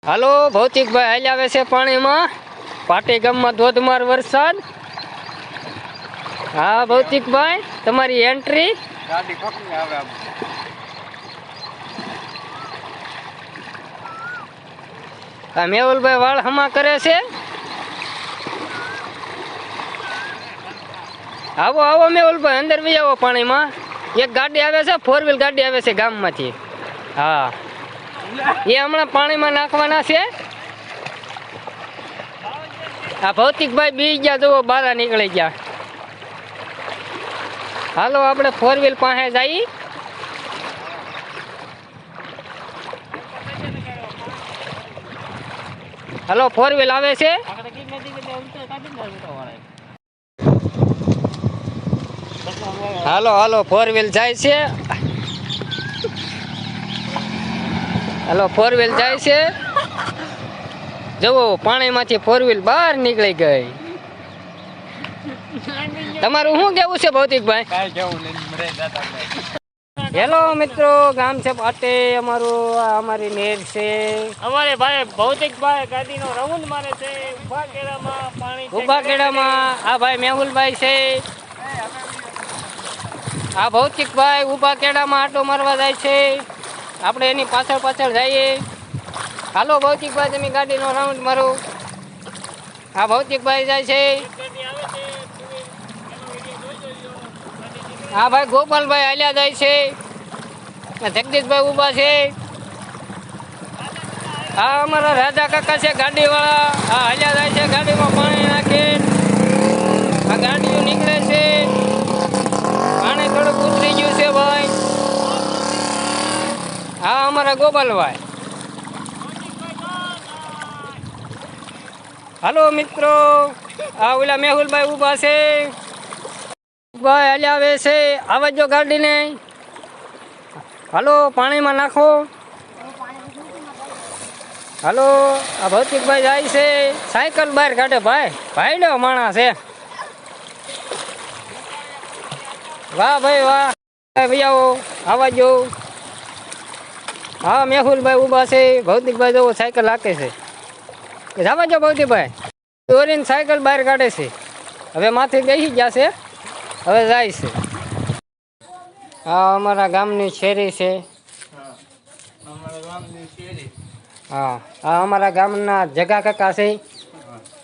હાલો ભૌતિકભાઈ હાલ આવે છે પાણીમાં પાટી ગામમાં ધોધમાર વરસાદ। હા ભૌતિકભાઈ તમારી એન્ટ્રી ગાડી પકડી આવે આ મેહુલભાઈ વાળ હમા કરે છે। આવો આવો મેહુલભાઈ અંદર બી આવો પાણીમાં। એક ગાડી આવે છે 4 વ્હીલ ગાડી આવે છે ગામમાંથી। હા એ હમણાં પાણીમાં નાખવાના છે। આ ભૌતિકભાઈ બી ગયા જુઓ બહાર નીકળી ગયા। હાલો આપણે 4 વ્હીલ પાસે જઈ। હાલો 4 વ્હીલ આવે છે। હાલો હાલો 4 વ્હીલ જાય છે। હાલો 4 વ્હીલ જાય છે। જુઓ પાણીમાંથી 4 વ્હીલ બહાર નીકળી ગઈ। તમારું શું કેવું છે ભૌતિકભાઈ? કાઈ કેવું નહીં મરે દાદા। હેલો મિત્રો ગામ છે પાટે અમારું અમારી નેર છે। અમારે ભાઈ ભૌતિકભાઈ ગાડીનો રાઉન્ડ મારે છે ઉભા કેળામાં પાણી ઉભા કેડામાં આ ભાઈ મેહુલભાઈ છે। આ ભૌતિકભાઈ ઉભા કેડામાં આટો મારવા જાય છે। આપણે એની પાછળ પાછળ જઈએ। હાલો ભૌતિકભાઈ તમે ગાડીનો રાઉન્ડ મારો। આ ભૌતિકભાઈ જાય છે। હા ભાઈ ગોપાલભાઈ હાલ્યા જાય છે। જગદીશભાઈ ઊભા છે। હા અમારા રાજા કાકા છે ગાડીવાળા। હા હાલ્યા જાય છે ગાડીમાં પાણી નાખે। આ ગાડીઓ નીકળે છે। પાણી થોડુંક ઉતરી ગયું છે ભાઈ। હા અમારા ગોપાલભાઈ। હાલો મિત્રો આ ઓલા મેહુલભાઈ ઊભા છે। ભાઈ હાલ્યા આવે છે આવજો ગાડીને। હાલો પાણીમાં નાખો। હાલો આ ભૌતિકભાઈ જાય છે સાયકલ બહાર કાઢે ભાઈ ભાઈડો માણસ છે। વાહ ભાઈ વાહ ભાઈ આવો આવજો। હા મેહુલભાઈ ઊભા છે ભૌતિકભાઈ જવો સાયકલ હાકે છે। જવા જો ભૌતિકભાઈ દોરીને સાયકલ બહાર કાઢે છે। હવે માથે બેસી ગયા છે હવે જાય છે। હા અમારા ગામની શેરી છે। હા આ અમારા ગામના જગા કાકા છે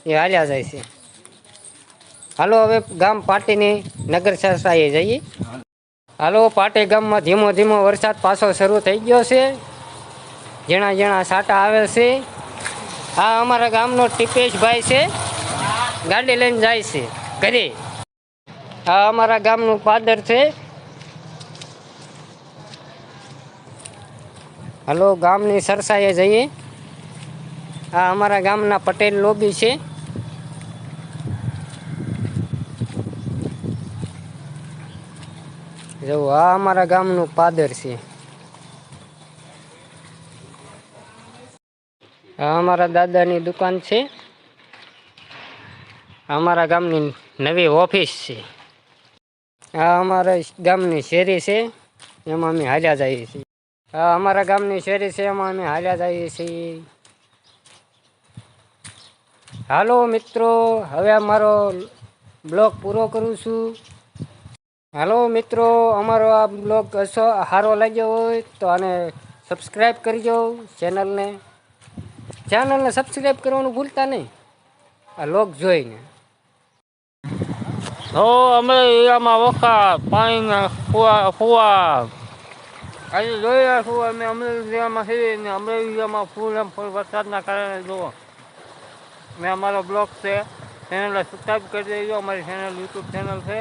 એ હાલ્યા જાય છે। હાલો હવે ગામ પાટીની નગર શાળાએ જઈએ। હાલો પાટી ગામમાં ધીમો ધીમો વરસાદ પાછો શરૂ થઈ ગયો છે। ઝીણા ઝીણા સાટા આવે છે। આ અમારા ગામનો ટીપેશભાઈ છે ગાડી લઈને જાય છે ઘરે। આ અમારા ગામનું પાદર છે। હાલો ગામની સરસાએ જઈએ। આ અમારા ગામના પટેલ લોબી છે। જો આ અમારા ગામનું પાદર છે। આ અમારા દાદાની દુકાન છે। અમારા ગામની નવી ઓફિસ છે। આ અમારા ગામની શેરી છે એમાં અમે હાલ્યા જઈએ છીએ। આ અમારા ગામની શેરી છે એમાં અમે હાલ્યા જઈએ છીએ। હાલો મિત્રો હવે અમારો બ્લોગ પૂરો કરું છું। હાલો મિત્રો અમારો આ બ્લોગ સારો લાગ્યો હોય તો આને સબસ્ક્રાઈબ કરજો। ચેનલને સબસ્ક્રાઈબ કરવાનું ભૂલતા નહીં આ લોગ જોઈને। તો અમે એરિયામાં વખા પાણીના ફુવા આજે જોઈ રહ્યા છું અમે અમરેલી જિલ્લામાં છીએ ને અમરેલી જિલ્લામાં ફૂલ વરસાદના કારણે જુઓ મેં અમારો બ્લોગ છે ચેનલને સબસ્ક્રાઈબ કરી દેજો। અમારી ચેનલ યુટ્યુબ ચેનલ છે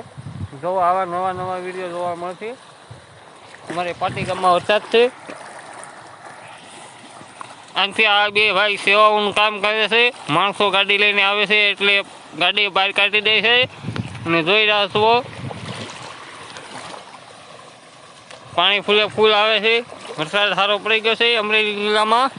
જો આવા નવા વિડીયો જોવા મળશે। અમારે પાટી ગામમાં વરસાદ છે આનાથી આ બે ભાઈ સેવાઓનું કામ કરે છે। માણસો ગાડી લઈને આવે છે એટલે ગાડી બહાર કાઢી દે છે અને જોઈ રહ્યા છો પાણી ફૂલે ફૂલ આવે છે। વરસાદ સારો પડી ગયો છે અમરેલી જિલ્લામાં।